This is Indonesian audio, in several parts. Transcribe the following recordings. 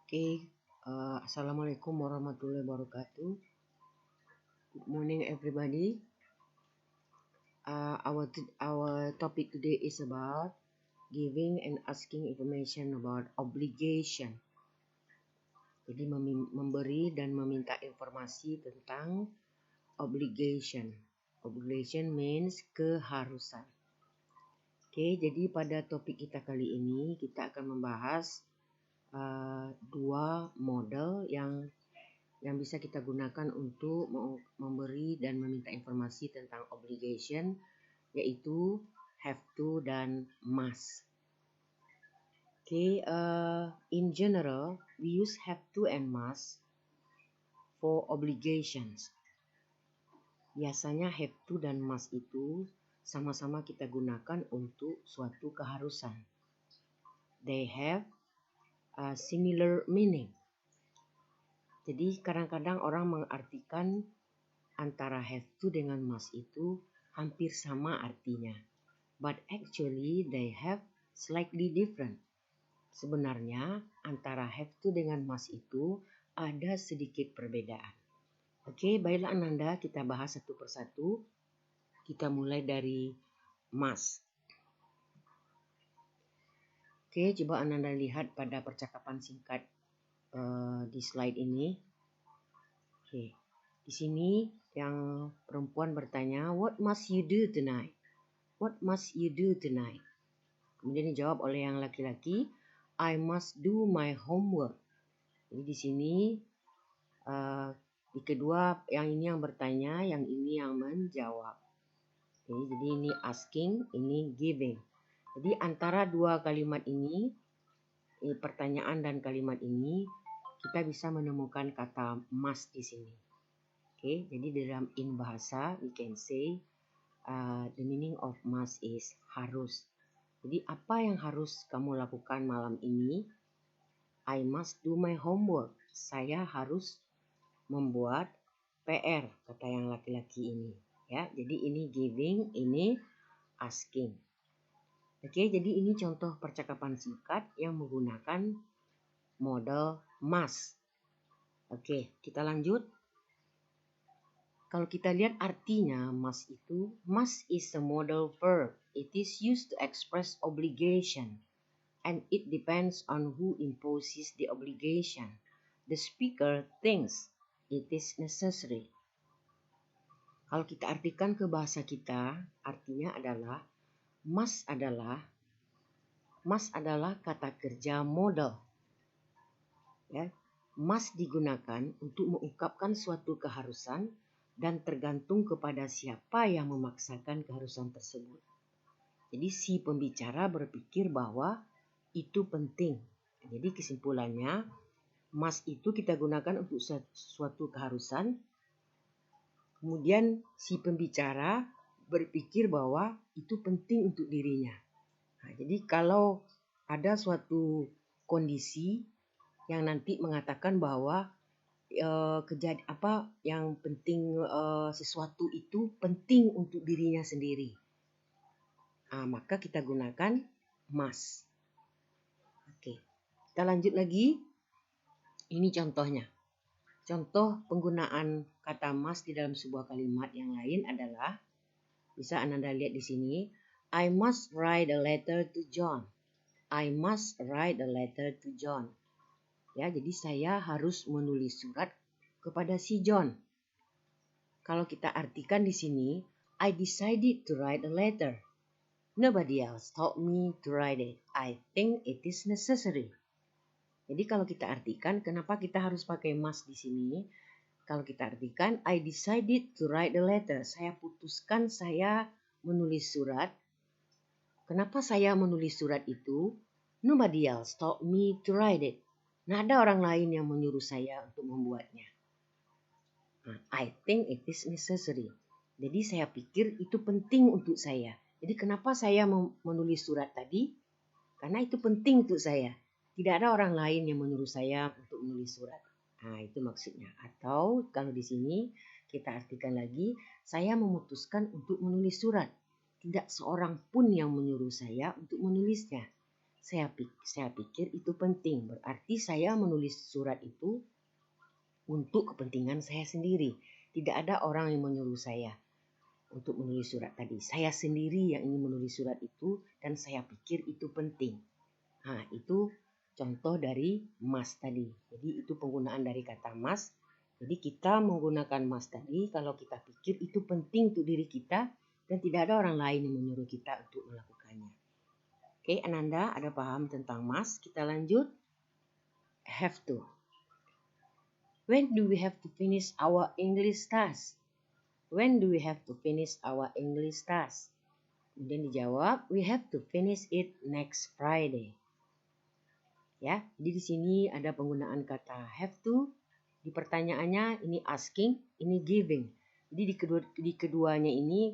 Assalamualaikum warahmatullahi wabarakatuh. Good morning, everybody. Our topic today is about giving and asking information about obligation. Jadi memberi dan meminta informasi tentang obligation. Obligation means keharusan. Jadi pada topik kita kali ini kita akan membahas dua model yang bisa kita gunakan untuk memberi dan meminta informasi tentang obligation, yaitu have to dan must. In general, we use have to and must for obligations. Biasanya have to dan must itu sama-sama kita gunakan untuk suatu keharusan. They have a similar meaning. Jadi kadang-kadang orang mengartikan antara have to dengan must itu hampir sama artinya. But actually they have slightly different. Sebenarnya antara have to dengan must itu ada sedikit perbedaan. Baiklah Ananda, kita bahas satu persatu. Kita mulai dari must. Coba Ananda lihat pada percakapan singkat di slide ini. Di sini yang perempuan bertanya, what must you do tonight? What must you do tonight? Kemudian dijawab oleh yang laki-laki, I must do my homework. Jadi di sini di kedua yang ini yang bertanya, yang ini yang menjawab. Jadi ini asking, ini giving. Jadi antara dua kalimat ini pertanyaan dan kalimat ini, kita bisa menemukan kata must di sini. Jadi dalam in bahasa, we can say the meaning of must is harus. Jadi apa yang harus kamu lakukan malam ini? I must do my homework. Saya harus membuat PR, kata yang laki-laki ini. Jadi ini giving, ini asking. Jadi ini contoh percakapan singkat yang menggunakan model must. Kita lanjut. Kalau kita lihat artinya must itu, must is a modal verb. It is used to express obligation and it depends on who imposes the obligation. The speaker thinks it is necessary. Kalau kita artikan ke bahasa kita, artinya adalah must adalah kata kerja modal. Must digunakan untuk mengungkapkan suatu keharusan dan tergantung kepada siapa yang memaksakan keharusan tersebut. Jadi si pembicara berpikir bahwa itu penting. Jadi kesimpulannya, must itu kita gunakan untuk suatu keharusan. Kemudian si pembicara berpikir bahwa itu penting untuk dirinya. Jadi kalau ada suatu kondisi yang nanti mengatakan bahwa yang penting sesuatu itu penting untuk dirinya sendiri, maka kita gunakan must. Kita lanjut lagi. Ini contohnya. Contoh penggunaan kata must di dalam sebuah kalimat yang lain adalah, bisa Anda lihat di sini, I must write a letter to John. I must write a letter to John. Jadi saya harus menulis surat kepada si John. Kalau kita artikan di sini, I decided to write a letter. Nobody else told me to write it. I think it is necessary. Jadi kalau kita artikan, kenapa kita harus pakai must di sini? Kalau kita artikan, I decided to write a letter. Saya putuskan saya menulis surat. Kenapa saya menulis surat itu? Nobody else told me to write it. Nah, ada orang lain yang menyuruh saya untuk membuatnya. I think it is necessary. Jadi saya pikir itu penting untuk saya. Jadi kenapa saya menulis surat tadi? Karena itu penting untuk saya. Tidak ada orang lain yang menyuruh saya untuk menulis surat. Itu maksudnya. Atau kalau di sini kita artikan lagi, saya memutuskan untuk menulis surat. Tidak seorang pun yang menyuruh saya untuk menulisnya. Saya pikir itu penting. Berarti saya menulis surat itu untuk kepentingan saya sendiri. Tidak ada orang yang menyuruh saya untuk menulis surat tadi. Saya sendiri yang ingin menulis surat itu dan saya pikir itu penting. Nah, itu contoh dari must tadi. Jadi itu penggunaan dari kata must. Jadi kita menggunakan must tadi kalau kita pikir itu penting untuk diri kita dan tidak ada orang lain yang menyuruh kita untuk melakukannya. Oke, Ananda ada paham tentang must? Kita lanjut. Have to. When do we have to finish our English task? When do we have to finish our English task? Kemudian dijawab, we have to finish it next Friday. Ya, jadi di sini ada penggunaan kata have to. Di pertanyaannya ini asking, ini giving. Jadi di keduanya ini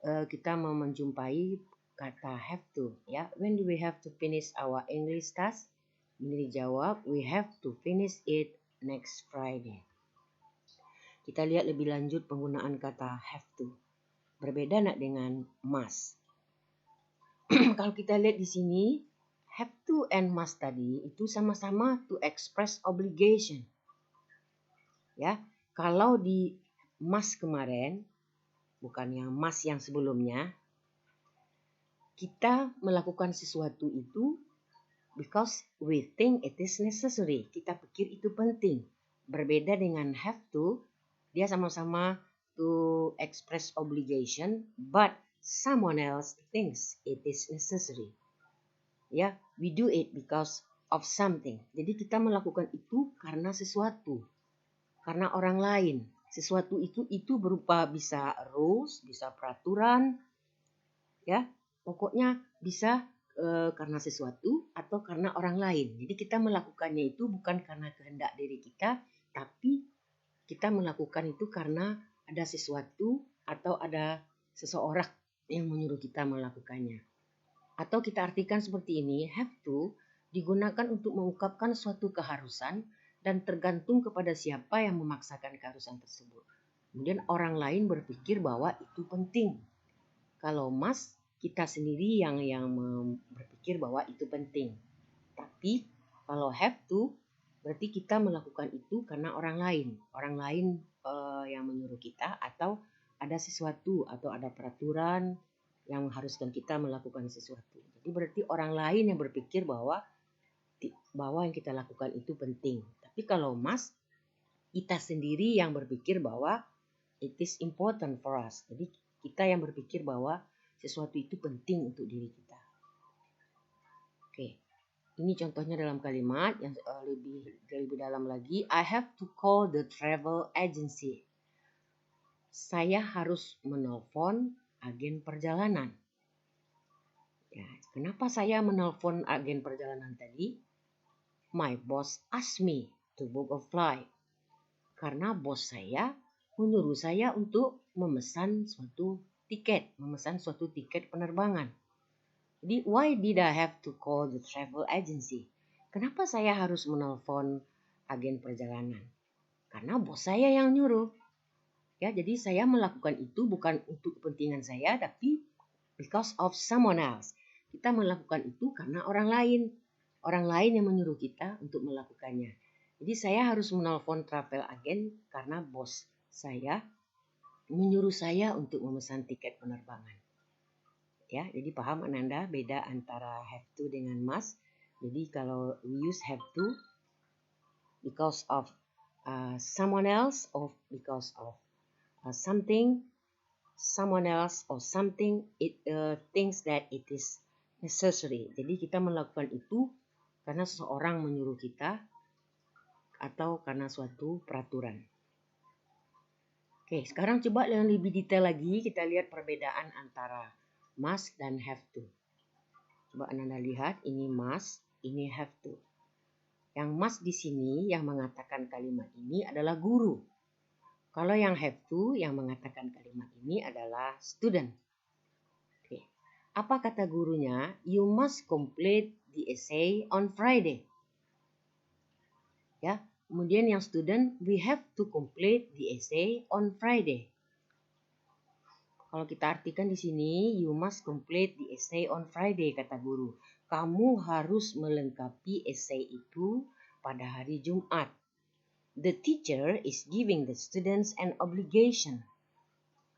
kita mau menjumpai kata have to. Ya, when do we have to finish our English task? Ini dijawab, we have to finish it next Friday. Kita lihat lebih lanjut penggunaan kata have to. Berbeda nak dengan must. Kalau kita lihat di sini, have to and must tadi itu sama-sama to express obligation. Ya, kalau di must kemarin, bukan yang must yang sebelumnya, kita melakukan sesuatu itu because we think it is necessary. Kita pikir itu penting. Berbeda dengan have to, dia sama-sama to express obligation, but someone else thinks it is necessary. Ya, we do it because of something. Jadi kita melakukan itu karena sesuatu. Karena orang lain. Sesuatu itu berupa bisa rules, bisa peraturan, ya. Pokoknya bisa karena sesuatu atau karena orang lain. Jadi kita melakukannya itu bukan karena kehendak diri kita, tapi kita melakukan itu karena ada sesuatu atau ada seseorang yang menyuruh kita melakukannya. Atau kita artikan seperti ini, have to digunakan untuk mengungkapkan suatu keharusan dan tergantung kepada siapa yang memaksakan keharusan tersebut. Kemudian orang lain berpikir bahwa itu penting. Kalau must, kita sendiri yang berpikir bahwa itu penting. Tapi kalau have to, berarti kita melakukan itu karena orang lain. Orang lain yang menyuruh kita atau ada sesuatu atau ada peraturan yang mengharuskan kita melakukan sesuatu. Jadi berarti orang lain yang berpikir bahwa yang kita lakukan itu penting. Tapi kalau must, kita sendiri yang berpikir bahwa it is important for us. Jadi kita yang berpikir bahwa sesuatu itu penting untuk diri kita. Oke, ini contohnya dalam kalimat yang lebih dalam lagi. I have to call the travel agency. Saya harus menelpon agen perjalanan. Ya, kenapa saya menelpon agen perjalanan tadi? My boss asked me to book a flight. Karena bos saya menyuruh saya untuk memesan suatu tiket penerbangan. Jadi, why did I have to call the travel agency? Kenapa saya harus menelpon agen perjalanan? Karena bos saya yang nyuruh. Ya, jadi saya melakukan itu bukan untuk kepentingan saya, tapi because of someone else. Kita melakukan itu karena orang lain. Orang lain yang menyuruh kita untuk melakukannya. Jadi saya harus menelpon travel agent karena bos saya menyuruh saya untuk memesan tiket penerbangan. Ya, jadi paham Ananda beda antara have to dengan must. Jadi kalau we use have to because of someone else or because of something, someone else or something, it thinks that it is necessary. Jadi kita melakukan itu karena seseorang menyuruh kita atau karena suatu peraturan. Oke, sekarang coba yang lebih detail lagi kita lihat perbedaan antara must dan have to. Coba Anda lihat, ini must, ini have to. Yang must di sini yang mengatakan kalimat ini adalah guru. Kalau yang have to yang mengatakan kalimat ini adalah student. Oke. Apa kata gurunya? You must complete the essay on Friday. Ya, kemudian yang student, we have to complete the essay on Friday. Kalau kita artikan di sini, you must complete the essay on Friday, kata guru. kamu harus melengkapi esai itu pada hari Jumat. The teacher is giving the students an obligation.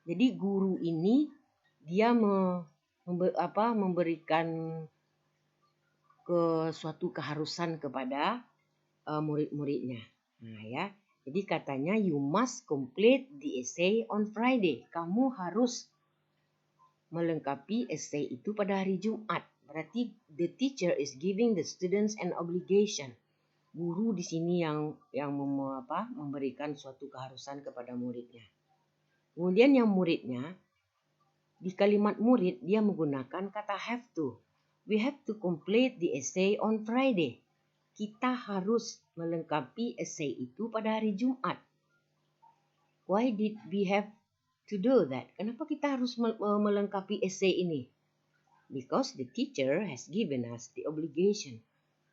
Jadi guru ini dia memberikan suatu keharusan kepada murid-muridnya. Nah ya, jadi katanya you must complete the essay on Friday. Kamu harus melengkapi esai itu pada hari Jumat. Berarti the teacher is giving the students an obligation. Guru di sini yang memberikan suatu keharusan kepada muridnya. Kemudian yang muridnya, di kalimat murid dia menggunakan kata have to. We have to complete the essay on Friday. Kita harus melengkapi esai itu pada hari Jumat. Why did we have to do that? Kenapa kita harus melengkapi esai ini? Because the teacher has given us the obligation.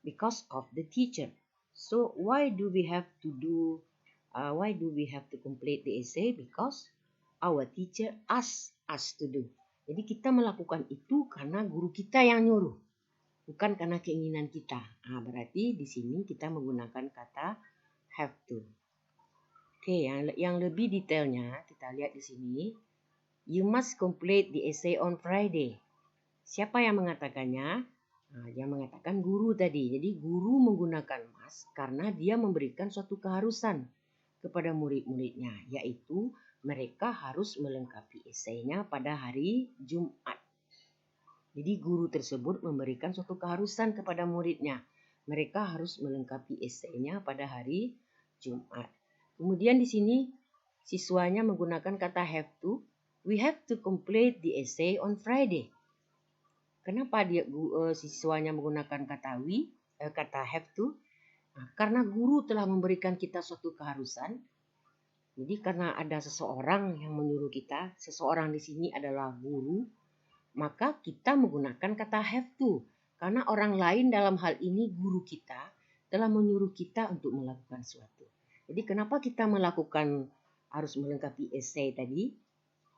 Because of the teacher. So why do we have to complete the essay? Because our teacher asks us to do. Jadi kita melakukan itu karena guru kita yang nyuruh, bukan karena keinginan kita. Nah, berarti di sini kita menggunakan kata have to. Oke, yang lebih detailnya kita lihat di sini. You must complete the essay on Friday. Siapa yang mengatakannya? Nah, yang mengatakan guru tadi. Jadi guru menggunakan must karena dia memberikan suatu keharusan kepada murid-muridnya, yaitu mereka harus melengkapi esainya pada hari Jumat. Jadi guru tersebut memberikan suatu keharusan kepada muridnya. Mereka harus melengkapi esainya pada hari Jumat. Kemudian di sini siswanya menggunakan kata have to. We have to complete the essay on Friday. Kenapa siswanya menggunakan kata have to? Nah, karena guru telah memberikan kita suatu keharusan. Jadi karena ada seseorang yang menyuruh kita, seseorang di sini adalah guru, maka kita menggunakan kata have to. Karena orang lain dalam hal ini guru kita telah menyuruh kita untuk melakukan sesuatu. Jadi kenapa kita harus melengkapi esai tadi?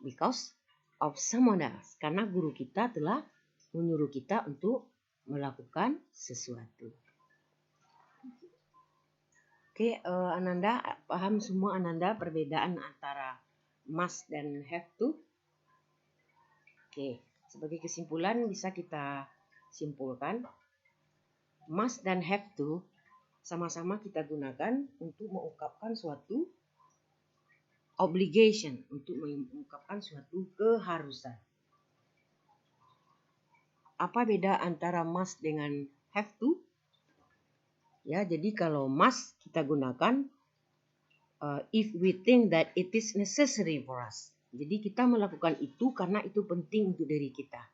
Because of someone else. Karena guru kita telah menyuruh kita untuk melakukan sesuatu. Oke, Ananda, paham semua Ananda perbedaan antara must dan have to? Oke, sebagai kesimpulan bisa kita simpulkan, must dan have to sama-sama kita gunakan untuk mengungkapkan suatu obligation, untuk mengungkapkan suatu keharusan. Apa beda antara must dengan have to? Ya, jadi kalau must kita gunakan if we think that it is necessary for us. Jadi kita melakukan itu karena itu penting untuk diri kita.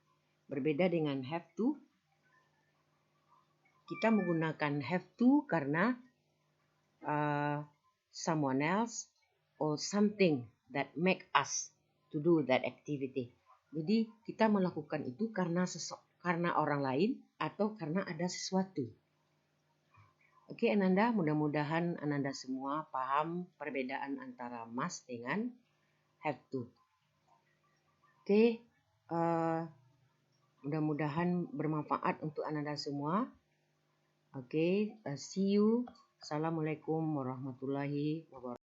Berbeda dengan have to, kita menggunakan have to karena someone else or something that make us to do that activity. Jadi kita melakukan itu karena orang lain atau karena ada sesuatu. Oke Ananda, mudah-mudahan Ananda semua paham perbedaan antara must dengan have to. Oke, mudah-mudahan bermanfaat untuk Ananda semua. Oke, see you. Assalamualaikum warahmatullahi wabarakatuh.